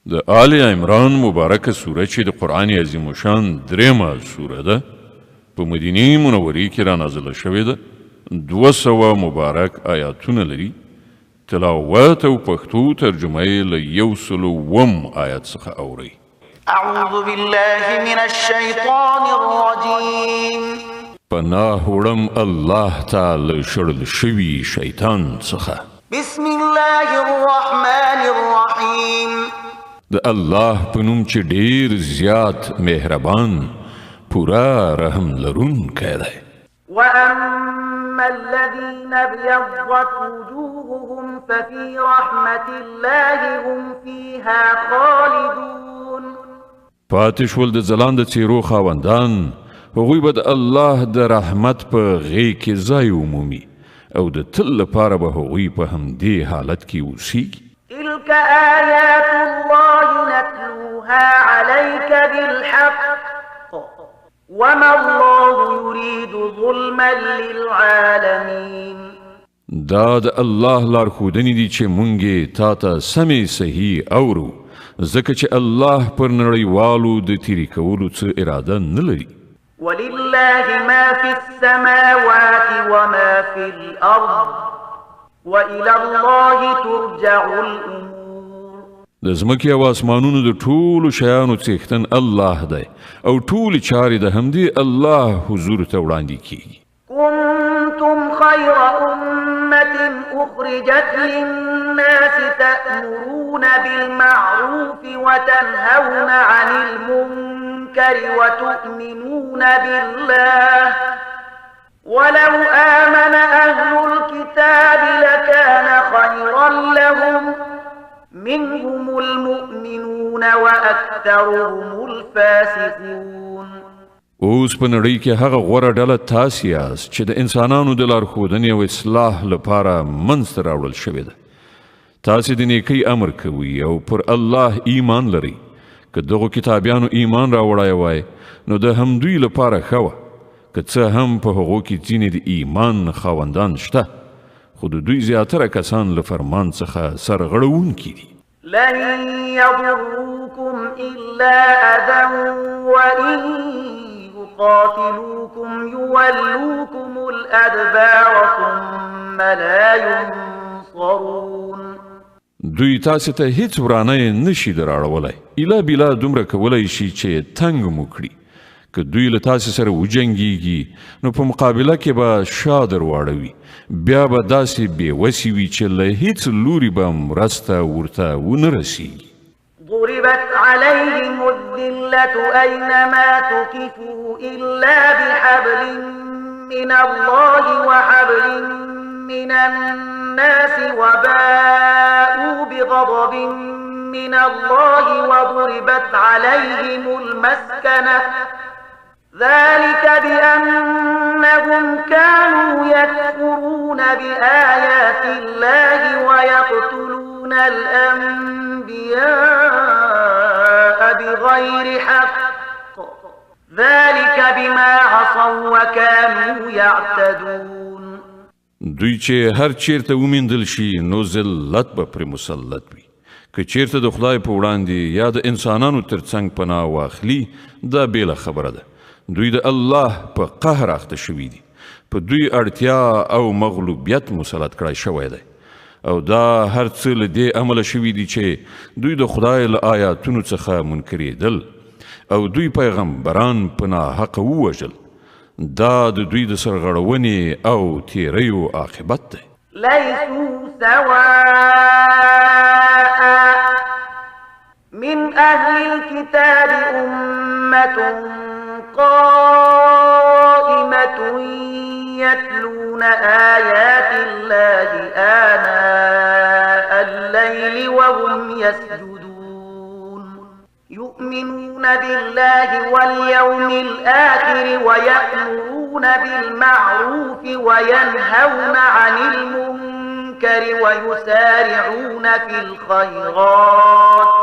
د آل عمران مبارکه سوره چې د قرآن عظیم الشان درېمه سوره ده په مدینه منورې کې را نازله شوې ده. 200 مبارک آیاتونه لري. تلاوت او پښتو ترجمه یې له 101 آیات څخه اورئ. اعوذ بالله من الشیطان الرجیم. پناه وړم الله تعالی شړل شوي شیطان څخه. بسم الله الرحمن الرحیم. د الله په نوم چې ډیر زیات مهربان پورا رحم لرونکی دی. وأما الذين ابيضت وجوههم ففي رحمة الله هم فيها خالدون. پاتې شول د ځلانده څېرو خاوندان، هغوی به د الله د رحمت په غېږ کې ځای ومومي او د تل لپاره به هغوی په همدې حالت کې اوسیږي. تلك آيات الله نتلوها عليك بالحق وما الله يريد ظلما للعالمين. دا د الله لارښودنې دي چې مونږ یې تا ته سمې صحیح اورو، ځکه چې الله پر نړیوالو د تیرې کولو څه اراده نه لري. ولله ما في السماوات وما في الأرض وإلى الله ترجع الأمور. د ځمکې او اسمانونو د ټولو شیانو څښتن الله دی او ټولې چارې د همدې الله حضور ته وړاندې کیږي. كنتم خير أمة أخرجت للناس تأمرون بالمعروف وتنهون عن المنكر وتؤمنون بالله ولو آمن أهل الكتاب لكان خيرا لهم منهم المؤمنون وأكثرهم الفاسقون. اوس په نړۍ کې هغه غوره ډله تاسې یاست چې د انسانانو د لارښودنې او اصلاح لپاره منځته راوړل شوې ده. تاسې د نیکۍ امر کوئ او پر الله ایمان لرئ. که دغو کتابیانو ایمان راوړی وای نو د همدوی لپاره ښه وه، که څه هم په هغو کې ځینې د ایمان خاوندان شته، خو د دوی زیاتره کسان له فرمان څخه سرغړونکي دي. لن يضروكم إلا أذى وإن يقاتلوكم يولوكم الأدبار ثم لا ينصرون. دوی تاسې ته هیڅ ورانه نشي دراړولی، ایله بیله دومره کولی شي چې تنګ مو کړي. که دوی له تاسې سره وجنګیږي نو په مقابله کې به شا در واړوي، بیا به داسې بېوسې وي چې له هیڅ لوري به مرسته ورته ونه رسیږي. ضربت عليهم الذلة أينما تكفوا إلا بحبل من الله وحبل من الناس وباءوا بغضب من الله وضربت عليهم المسكنة ذلك بأنهم كانوا يكفرون بآيات الله ويقتلون الأنبياء بغير حق ذلك بما عصوا وكانوا يعتدون. دوی چې هر چیرته ومیندل شي نو ذلت به پرې مسلط وي. که چیرته د خدای په وړاندې یا د انسانانو ترڅنګ پناه واخلي دا بیله خبره ده. دوی د الله په قهر اخته شوي دي، په دوی اړتیا او مغلوبیت مسلط کړی شوی دی او دا هر څه له دې امله شوي دي چې دوی د خدای له آیاتونو څخه منکرېدل او دوی پیغمبران په ناحقه ووژل. دا د دوی د سرغړونې او تیریو عاقبت دی. ليسوا سواء من أهل الكتاب أمة قائمة يتلون آيات الله آناء الليل وهم يسجدون يؤمنون بالله واليوم الآخر ويأمرون بالمعروف وينهون عن المنكر ويسارعون في الخيرات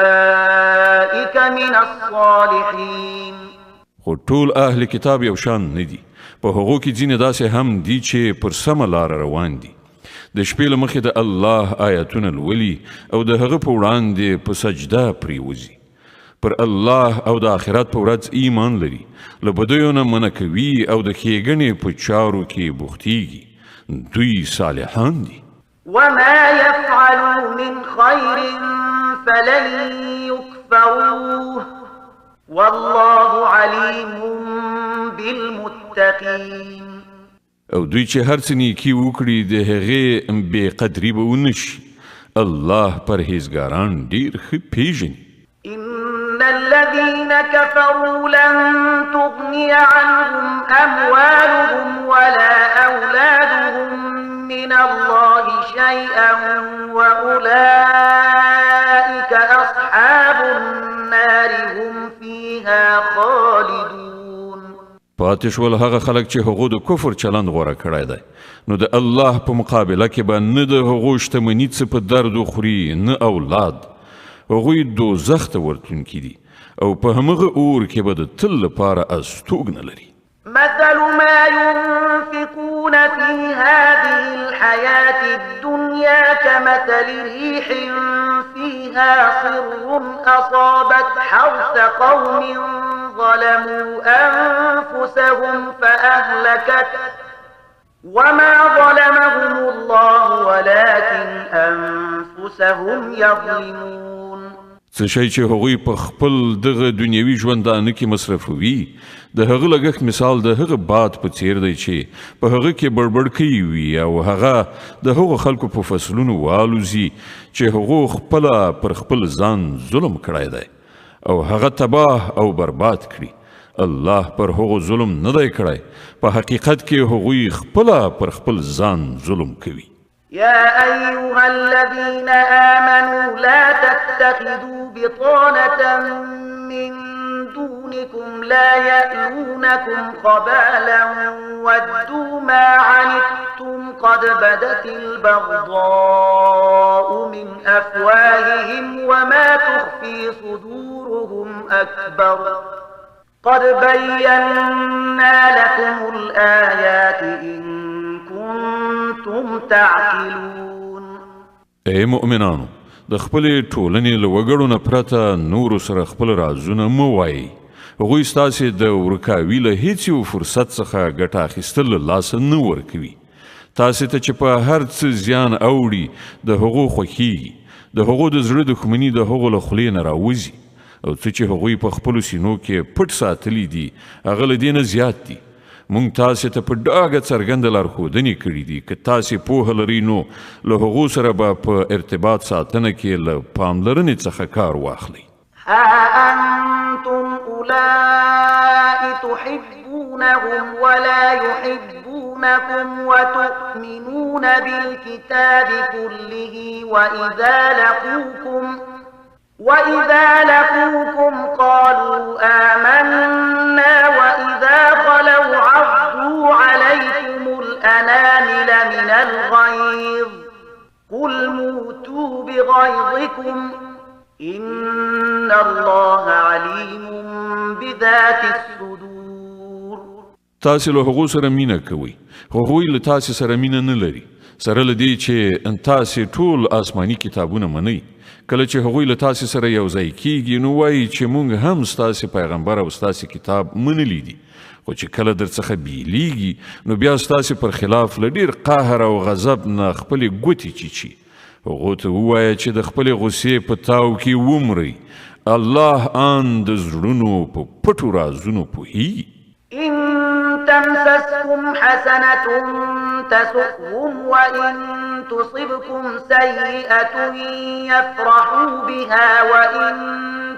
وأولئك من الصالحين. خو ټول اهل کتاب یو شان نه دي، په هغو کې ځینې داسې هم دي چې پر سمه لاره روان دي. د شپې له مخې د الله آیاتونه لولي او د هغه په وړاندې په سجده پریوځي پر الله او د آخرت په ورځ ایمان لري له بدیو نه منع کوي او د ښېګڼې په چارو کې بوختیږي دوی صالحان دي وما يفعلوا من خير فلن يكفروه والله عليم بالمتقين او دوی چې هر څه نیکي وکړي د هغې بې قدري به ونه شي الله پرهیزګاران ډېر ښه پیژني إن الذين كفروا لن تغني عنهم أموالهم ولا أولادهم من الله شيئا وأولئك أصحاب النار هم فيها خالدون پاتې شول هغه خلک چې هغو د کفر چلند غوره کړی دی نو د الله په مقابله کې به نه د هغو شتمني څه په درد وخوري نه اولاد هغوی دوزخ ته ورتلونکي دي او په همغه اور کې به د تل لپاره استوګنه لري مثل ما ينفقون في هذه الحياة الدنيا كمثل ريح فيها صر أصابت حرث قوم ظلموا أنفسهم فأهلكت وما ظلمهم الله ولكن أنفسهم يظلمون څه شی چې هغوی په خپل دغه دنیوي ژوندانه کې مصرفوي د هغه لګښت مثال د هغه باد په څیر دی چې په هغه کې بړبړکۍ وي او هغه د هغو خلکو په فصلونو والوزي چې هغو خپله پر خپل ځان ظلم کړی دی او هغه تباه او برباد کړي الله پر هغو ظلم نه دی کړی په حقیقت کې هغوی خپله پر خپل ځان ظلم کوي يا أيها الذين آمنوا لا تتخذوا بطانة من دونكم لا يألونكم خبالا ودوا ما عنتم قد بدت البغضاء من أفواههم وما تخفي صدورهم أكبر قد بينا لكم الآيات إن كنتم تعقلون اے مؤمنانو د خپلې ټولنې له وګړو نه پرته نورو سره خپل رازونه مه وایئ هغوی ستاسې د ورکاوي له هیڅ یو فرصت څخه ګټه اخیستل له لاسه نه ورکوي تاسې ته چې په هر څه زیان اوړي د هغو خوښیږي د هغو د زړه دښمني د هغو له خولې نه راوځي او څه چې هغوی په خپلو سینو کې پټ ساتلي دي هغه له دې نه زیات دي مونږ تاسې ته په ډاګه څرګنده لارښودنې کړي دي که تاسې پوهه لرئ نو له هغو سره به په ارتباط ساتنه کې له پاملرنې څخه کار واخلئ ها أنتم أولئك تحبونهم ولا يحبونكم وتؤمنون بالكتاب كله وإذا لقوكم قالوا آمنا وإذا خلوا عضوا عليكم الأنامل من الغيظ قل موتوا بغيظكم إن الله عليم بذات الصدور تاسې له هغو سره مینه کوئ هغوی له تاسې سره مینه نه لري سره له دې چې تاسې ټول آسماني کتابونه منئ کله چې هغوی له تاسې سره یو ځای کیږي نو وایي چې موږ هم ستاسې پیغمبر او ستاسې کتاب منلی دي خو چې کله در څخه بیلیږي نو بیا ستاسې پر خلاف له ډېر قهر او غضب نه خپلې ګوتې چیچي هغو ته ووایه چې د خپلې غصې په تاو کې ومرئ الله آن د زړونو په پټو رازونو پوهیږي إن تمسسكم حسنة تسؤهم وإن تصبكم سيئة يفرحوا بها وإن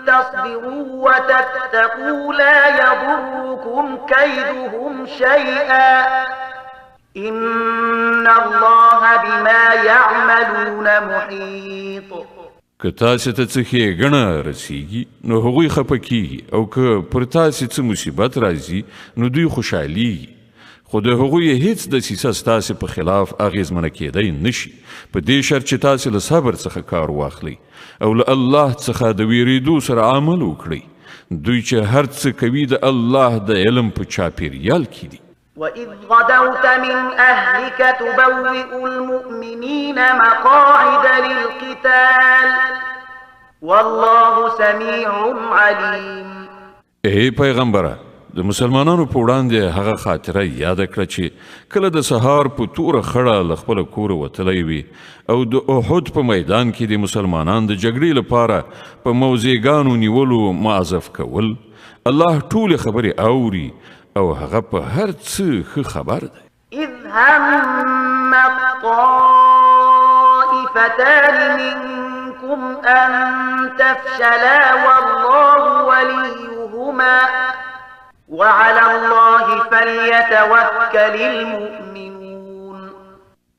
تصبروا وتتقوا لا يضركم كيدهم شيئا إن الله بما يعملون محيط که تاسې ته څه ښېګڼه رسیږي نو هغوی خفه کیږي او که پر تاسې څه مصیبت راځي نو دوی خوشحالیږي خو د هغوی هیڅ دسیسه ستاسې په خلاف اغېزمنه کیدی نشي په دې شرط چې تاسې له صبر څخه کار واخلئ او له الله څخه د ویرېدو سره عمل وکړئ دوی چې هر څه کوي د الله د علم په چاپیریال کې دي وإذ غدوت من أهلك تبوئ المؤمنين مقاعد للقتال والله سميع عليم. ای پیغمبره، د مسلمانانو په وړاندې هغه خاطره یاد کړه چې کله د سهار په توره خړه له خپله کوره وتلی وي او د احد په میدان کې د مسلمانانو د جګړې لپاره په موضعګانو نیولو معذف کول. الله ټولې خبرې اوري او هغه په هر څه ښه خبر دی. إذ هم الطائفتان منكم أن تفشلا والله وليهما وعلى الله فليتوكل المؤمنون.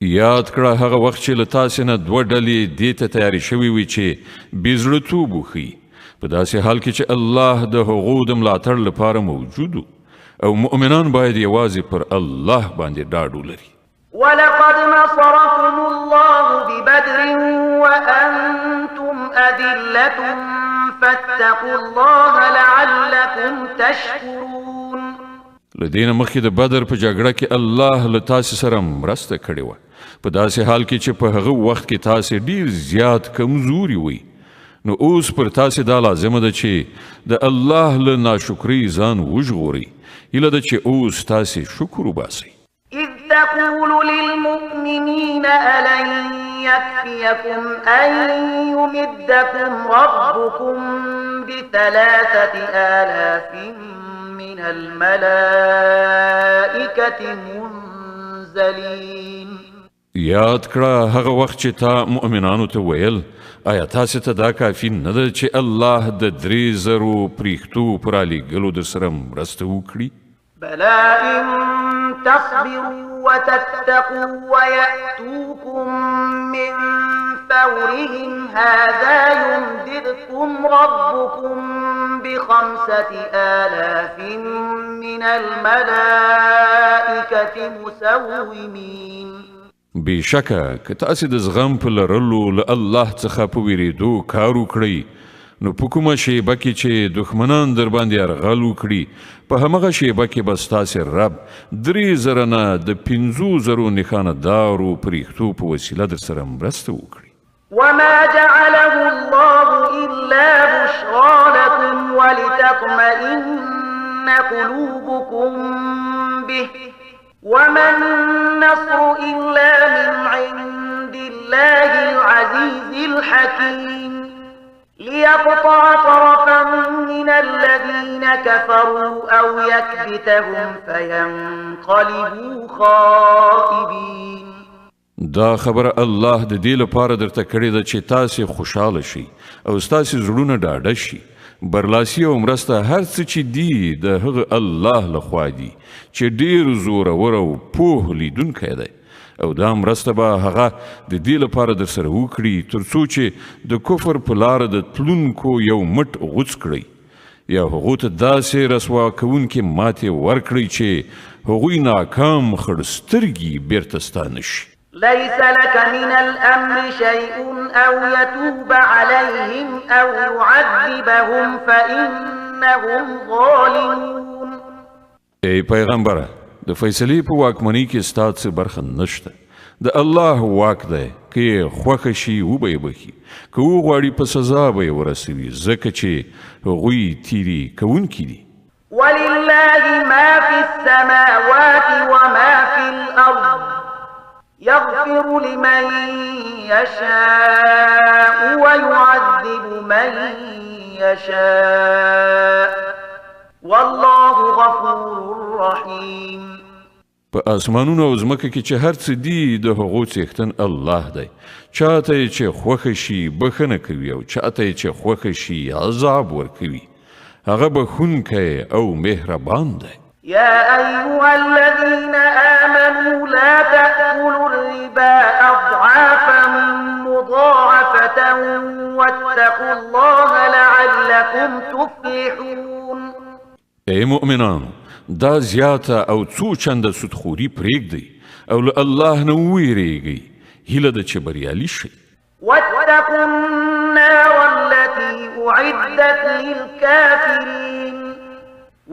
یاد کړه هغه وخت چې له تاسې نه دوه ډلې دې ته تیارې شوي وي چې بېزړهتوب وښیي په داسې حال کې چې الله د هغو د ملاتړ لپاره موجود او مؤمنان باید یوازې پر الله باندې ډاډ ولري. ولقد نصركم الله ببدر وأنتم أذلة فاتقوا الله لعلكم تشكرون. لدينا مخکې د بدر په جګړه کې الله له تاسې سره مرسته کړې وه په داسې حال کې چې په هغه وخت کې تاسې ډیر زیات کمزوري وئ. نو اوس پر تاسې دا لازمه ده چې د الله له ناشکرۍ ځان وژغورئ. هیله ده چې اوس تاسې شکر وباسئ. إذ تقول للمؤمنين ألن يكفيكم أن يمدكم ربكم ب3,000 من الملائكة منزلين. یاد کړه هغه وخت چې تا مؤمنانو ته ویل آیا تاسې ته دا کافي نه ده چې الله د 3,000 پریښتو په رالیږلو در سره مرسته وکړي؟ بلى إن تصبروا وتتقوا ويأتوكم من فورهم هذا يمددكم ربكم ب5,000 من الملائكة مسومين. بېشکه که تاسې د زغم په لرلو له الله څخه په ویرېدو کار وکړئ نو په کومه شیبه کې چې دښمنان در باندې یرغل وکړي په همغه شیبه کې به ستاسې رب 3,000 نه د 5,000 نښانه دارو پریښتو په وسیله در سره مرسته وکړي. وما جعله الله إلا بشرى لكم ولتطمئن قلوبكم به وما النصر إلا من عند الله العزيز الحكيم ليقطع طرفا من الذين كفروا أو يكبتهم فينقلبوا خائبين. دا خبره الله د دې لپاره درته کړې ده چې تاسې خوشحاله شئ او ستاسې زړونه ډاډه شي. برلاسي او مرسته هر څه چې دي د هغه الله لخوا دي چې ډیر زورور او پوه لیدونکی دی او دا مرسته به هغه د دې لپاره در سره وکړي تر څو چې د کفر په لاره د تلونکو یو مټ غوڅ کړئ یا هغو ته داسې رسوا کوونکې ماتې ورکړئ چې هغوی ناکام خړسترګي بیرته ستانه شي. ليس لك من الأمر شيء أو يتوب عليهم أو يعذبهم فإنهم ظالمون. ای پیغمبره د فیصلې په واکمنۍ کې ستا څه برخه نشته. د الله واک دی که یې خوښه شي وبه یې بخي که وغواړي په سزا به یې ورسوي ځکه چې هغوی تیرې کوونکي دي. ولله ما في السماوات وما في الأرض يغفر لمن يشاء ويعذب من يشاء والله غفور رحيم. په اسمانونو او ځمکه کې چې هر څه دي د هغو څښتن الله دی. چاته یې چې خوښه شي بخښنه کوي او چاته یې چې خوښه شي عذاب ورکوي. هغه بخښونکی او مهربان دی. يا أيها الذين آمنوا لا تأكلوا الربا أضعافا مضاعفة واتقوا الله لعلكم تفلحون. ای مؤمنانو دا زیاته او څو چنده سودخوري پرېږدئ او له الله نه وویریږئ هیله ده چې بریالي شئ. واتقوا النار التي أعدت للكافرين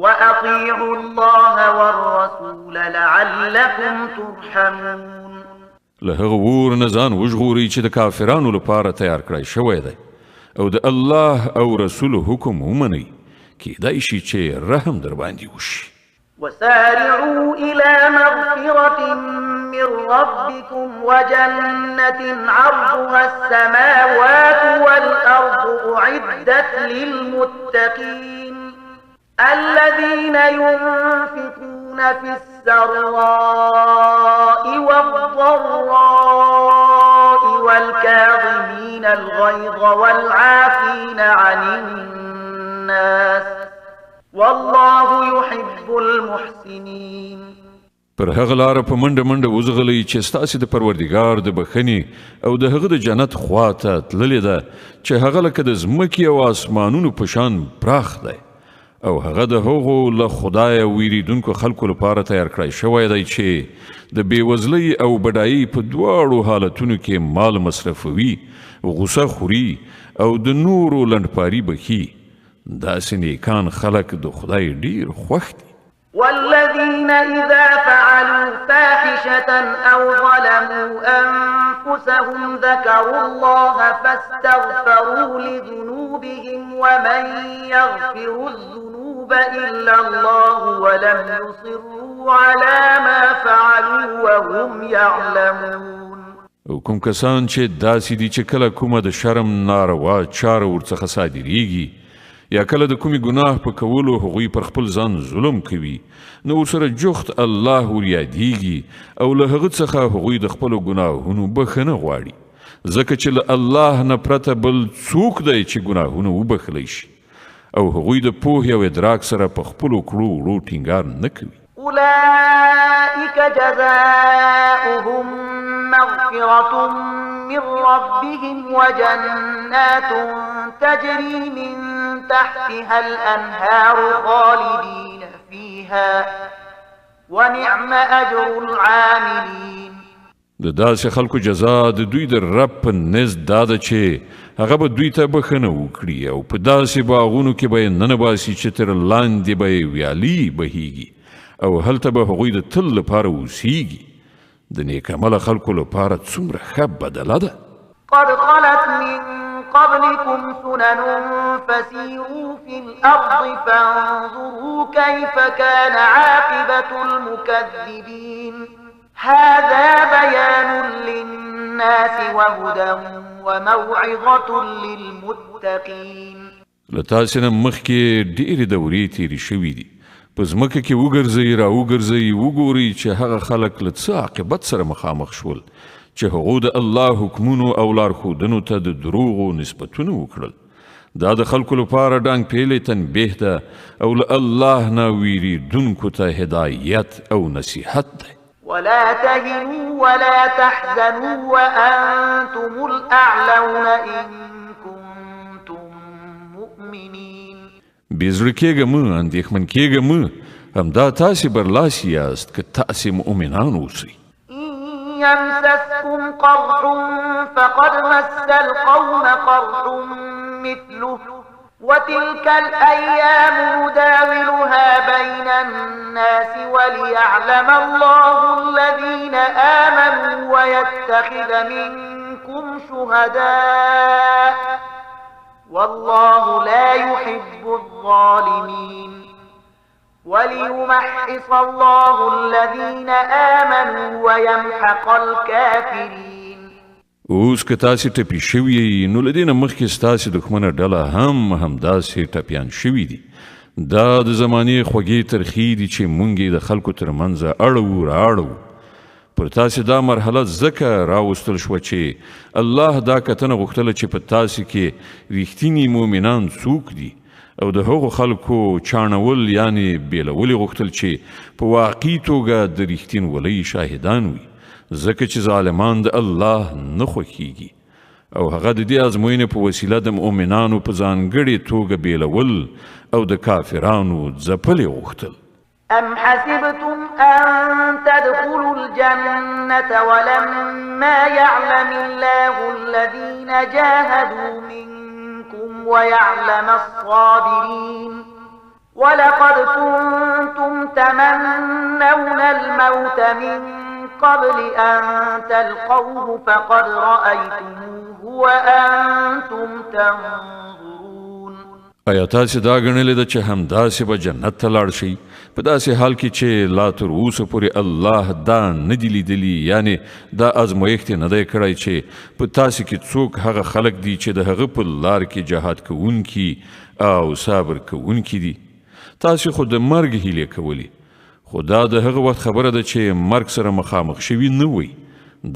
وأطيعوا الله والرسول لعلكم ترحمون. له هغه اور نه ځان وژغورئ چې د کافرانو لپاره تیار کړی شوی دی او د الله او رسول حکم ومنئ کیدای شي چې رحم در باندې وشي. وسارعوا إلى مغفرة من ربكم وجنة عرضها السماوات والأرض أعدت للمتقين الذين ينفقون في السراء والضراء والكاظمين الغيظ والعافين عن الناس والله يحب المحسنين. پر هغه لاره په منډه منډه وزغلی چې ستاسې د پروردګار د بخښنې او د هغه د جنت خوا ته تللې ده چې هغه لکه د ځمکې او اسمانونو په شان پراخ دی او هغه د هغو له خدایه ویریدونکو خلکو لپاره تیار کړی شوی دی چې د بېوزلۍ او بډایۍ په دواړو حالتونو کې مال مصرفوي، غوسه خوري او د نورو لنډپاري بخي. داسې نیکان خلک د خدای ډیر خوښ دي. والذين إذا فعلوا فاحشة أو ظلموا أنفسهم ذكروا الله فاستغفروا لذنوبهم ومن يغفر الذنوب إلا الله ولم يصروا على ما فعلوا وهم يعلمون. او کوم کسان چې داسې دي چې کله کومه د شرم ناروا چاره ورڅخه صادریږي یا کله د کومې ګناه په کولو هغوی پر خپل ځان ظلم کوي نو ورسره جفت الله وریادیږي او له هغه څخه هغوی د خپلو ګناهونو بخښنه غواړي ځکه چې له الله نه پرته بل څوک دی چې ګناهونه وبخلی شي او هغوی د پوهې او ادراک سره په خپلو کړو وړو ټینګار نه کوي. أولئك جزاؤهم مغفرة من ربهم وجنات تجري من تحتها الأنهار خالدين فيها ونعم أجر العاملين. د داسې خلکو جزا د دوی د رب په نزد دا ده چې هغه به دوی ته بخښنه وکړي او په داسې باغونو کې به یې ننباسي چې تر لاندې به یې ویالې بهیږي او هلته به هغوی د تل لپاره اوسیږي. د نیک عمله خلکو لپاره څومره ښه بدله ده. قد خلت من قبلكم سنن فسيروا في الأرض فانظروا كيف كان عاقبة المكذبين. هذا بيان للناس وهدى وموعظة للمتقين. له تاسې نه مخکې ډېرې دورې تېرې شوي دي. په ځمکه کې وګرځئ را وګرځئ وګورئ چې هغه خلک له څه عاقبت سره مخامخ شول چې هغو د الله حکمونو او لارښودنو ته د دروغو نسبتونه وکړل. دا د خلکو لپاره ډانګ پیلې تنبیه ده او له الله نه ویریدونکو ته هدایت او نصیحت دی. ولا تهنوا ولا تحزنوا وأنتم الأعلون إن كنتم مؤمنين. بیزړه کېږه مه، اندېښمن کېږه مه، همدا تاسې برلاسي یاست که تاسې مؤمنان اوسئ. إن يمسسكم قرح فقد مس القوم قرح مثله وتلك الأيام نداولها بين الناس وليعلم الله الذين آمنوا ويتخذ منكم شهداء والله لا يحب الظالمين وليمحص الله الذين آمنوا ويمحق الكافرين. اوس که تاسې ټپي شوي یې نو له دې نه مخکې ستاسې دښمنه ډله همداسې ټپیان شوي دي. دا د زمانې خوږې ترخې دي چې مونږ یې د خلکو ترمنځ اړوو رااړوو. پر تاسې دا مرحله ځکه راوستل شوه چې الله دا کتنه غوښتله چې په تاسې کې ریښتیني مؤمنان څوک دي او د هغو خلکو چاڼول یعنې بیلول غوښتل چې په واقعي توګه د ریښتینولۍ شاهدان وي ځکه چې ظالمان د الله نه خوښیږي او هغه د دې ازموینې په وسیله د مؤمنانو په ځانګړې توګه بیلول او د کافرانو ځپل غوښتل. أم حسبتم أن تدخلوا الجنة ولما يعلم الله الذين جاهدوا منكم ويعلم الصابرين ولقد كنتم تمنون الموت من قبل أن تلقوه فقد رأيتموه وأنتم تنظرون. آیا تاسې دا ګڼلې ده چې همداسې به جنت ته لاړ شئ په داسې حال کې چې لا تر اوسه پورې الله دا نه دي لیدلي، یعنې دا ازمایښت یې نه دی کړی چې په تاسې کې څوک هغه خلک دي چې د هغه په لار کې جهاد کوونکي او صبر کوونکي دي. تاسې خو د مرګ هیلې کولې، خو دا د هغه وخت خبره ده چې مرګ سره مخامخ شوي نه وئ.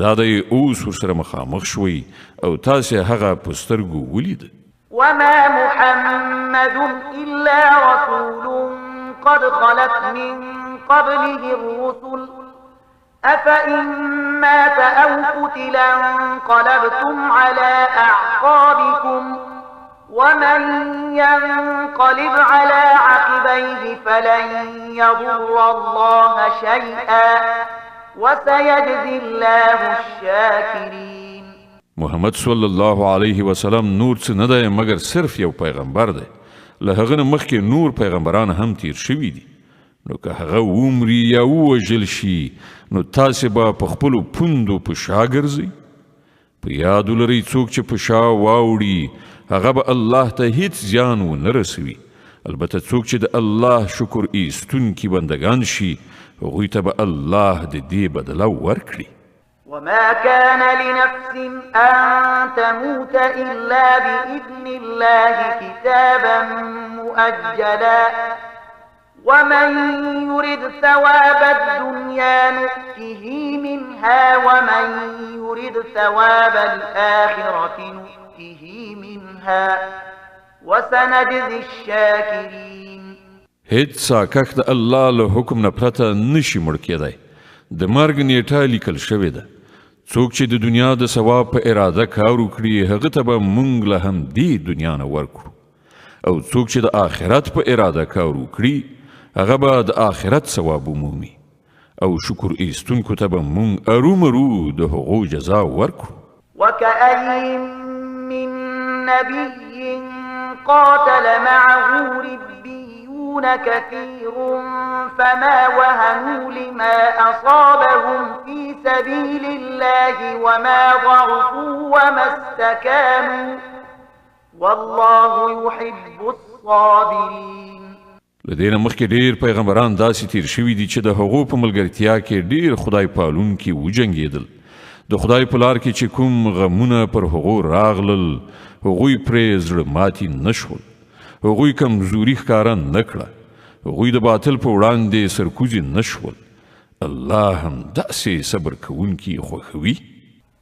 دا دی اوس ورسره مخامخ شوئ او تاسې هغه په سترګو ولید. وما محمد إلا رسول قد خلت من قبله الرسل أفإن مات أو قتلا انقلبتم على أعقابكم ومن ينقلب على عقبيه فلن يضر الله شيئا وسيجزي الله الشاكرين. محمد صلی الله علیه وسلم نور څه نه دی مګر صرف یو پیغمبر دی. له هغه نه مخکې نور پیغمبران هم تیر شوي دي. نو که هغه ومري یا ووژل شي نو تاسې به په خپلو پوندو په شا ګرځئ. په یاد ولرئ څوک چې په شا واوړي هغه به الله ته هیڅ زیان ونه رسوي. البته څوک چې د الله شکر ایستونکي بندگان شي هغوی ته به الله د دې بدله ورکړي. وما كان لنفس أن تموت إلا بإذن الله كتابا مؤجلا ومن يرد ثواب الدنيا نؤته منها ومن يرد ثواب الآخرة نؤته منها وسنجزي الشاكرين. هیڅ ساکښ د الله له حکم نه پرته نشي مړ کېدی. د مرګ نیټه لیکل شوې ده. څوک چې د دنیا د ثواب په اراده کار وکړي هغه ته به موږ له همدې دنیا نه ورکړو، او څوک چې د آخرت په اراده کار وکړي هغه به د آخرت ثواب ومومي، او شکر ایستونکو ته به موږ ارومرو د هغو جزا ورکړو. وكأين من نبي قاتل معه ربيون كثير فما وهنوا لما أصابهم في سبيل الله وما ضعفوا وما استكانوا والله يحب الصابرين. لدې نه مخکې ډېر پیغمبران داسې تیر شوي دي چې د هغو په ملګرتیا کې ډېر خدای پالونکي وجنګېدل. د خدای په لار کې چې کوم غمونه پر هغو راغلل هغوی پرې زړه ماتي نه شول، هغوی کمزوري ښکاره نه کړه، هغوی د باطل په وړاندې سرکوزي نه شول. الله هم داسې صبر کوونکي خوښوي.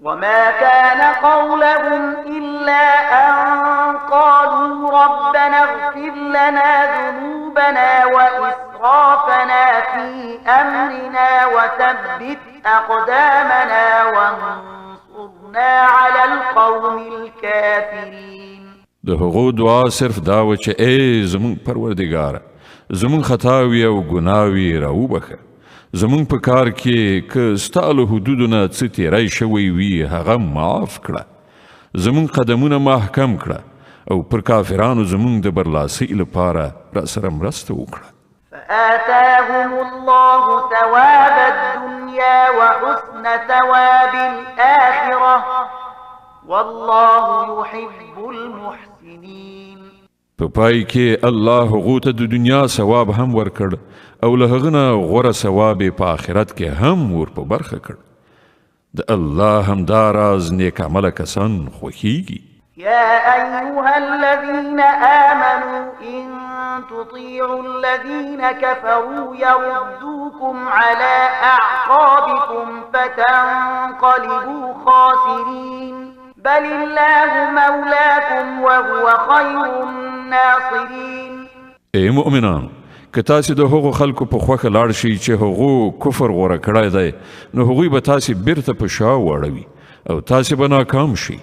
وما كان قولهم إلا أن قالوا ربنا اغفر لنا ذنوبنا وإسرافنا في أمرنا وثبت أقدامنا وانصرنا على القوم الكافرين. د هغو دعا صرف دا و چې ای زمون پروردګاره زمون خطاوي او ګناوي راوبخه. زمون په کار کې که ستا له حدودو نه څه تیری شوی وي هغه معاف کړه. زمون قدمونه محکم کړه او پر کافرانو زمون د برلاسۍ لپاره راسره مرسته وکړه. فآتاهم الله ثواب الدنيا وحسن ثواب الآخرة والله يحب المحسنين. په پای کې الله هغو ته د دنیا ثواب هم ورکړ او له هغه نه غوره ثواب یې په آخرت کې هم ور په برخه کړ. د الله همدا راز نیک عمله کسان خوښیږي. يا أيها الذين آمنوا إن تطيعوا الذين كفروا يردوكم على أعقابكم فتنقلبوا خاسرين بل الله مولاكم وهو خير الناصرين. ای مؤمنانو، که تاسې د هغو خلکو په خوښه لاړ شئ چې هغو کفر غوره کړی دی نو هغوی به تاسې بیرته په شا واړوي او تاسې به ناکام شئ.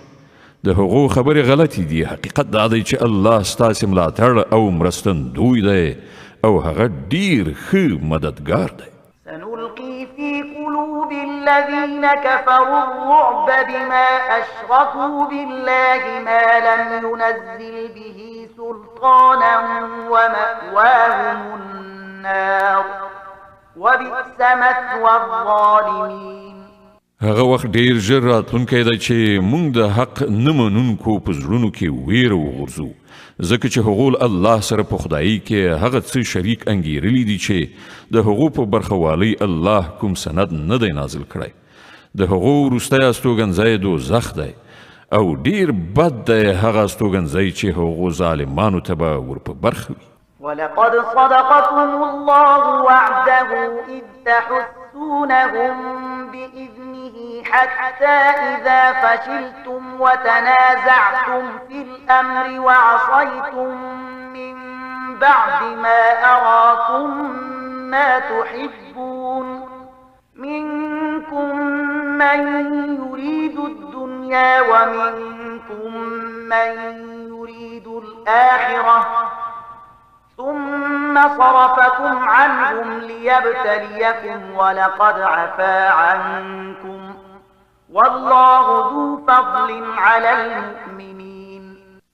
د هغو خبرې غلطې دي. حقیقت دا دی چې الله ستاسې ملاتړ او مرستندوی دی او هغه ډیر ښه مددګار دی. سنلقي في قلوب الذين كفروا الرعب بما أشركوا بالله ما لم ينزل به سلطانا ومأواهم النار وبئس مثوى الظالمين. هغه وخت ډیر ژر راتلونکی دی چې موږ د حق نه منونکو په زړونو کې ویره وغورځو، ځکه چې هغوی الله سره په خدایي کې هغه څه شریک انګیرلي دي چې د هغو په برخوالۍ الله کوم سند نه دی نازل کړی. د هغو وروستی استوګنځی دوزخ دی او ډیر بد دی هغه استوګنځی چې هغو ظالمانو ته به ور په برخه وي. ولقد صدقكم الله وعده إذ تحسونهم بإذنه حتى إذا فشلتم وتنازعتم في الأمر وعصيتم من بعد ما أراكم ما تحبون منكم من يريد الدنيا ومنكم من يريد الآخرة ثم صرفكم عنهم ليبتليكم ولقد عفا عنكم والله ذو فضل على المؤمنين.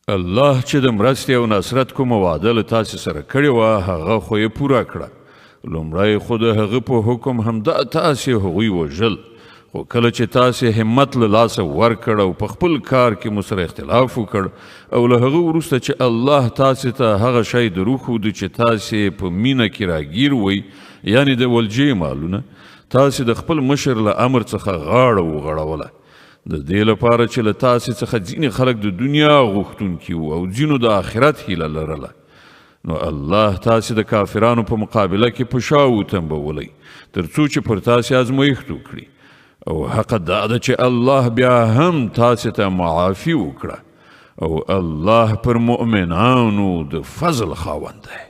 الله چې د مرستې او نصرت کومه وعده له تاسې سره کړې وه هغه خو یې پوره کړه. لومړی خو د هغه په حکم همدا تاسې هغوی وژل، خو کله چې تاسې همت له لاسه ورکړ او په خپل کار کې مو سره اختلاف وکړ او له هغه وروسته چې الله تاسې ته هغه شی دروښود چې تاسې په مینه کې راګیر وئ، یعنې د ولجې مالونه، تاسې د خپل مشر له امر څخه غاړه وغړوله، د دې لپاره چې له تاسې څخه ځینې خلک د دنیا غوښتونکي وو او ځینو د آخرت هیله لرله. نو الله تاسې د کافرانو په مقابله کې په شا وتنبولی تر څو چې پر تاسې ازمایښت وکړي، او حق دا ده چې الله بیا هم تاسې ته معافي وکړه او الله پر مؤمنانو د فضل خاوند دی.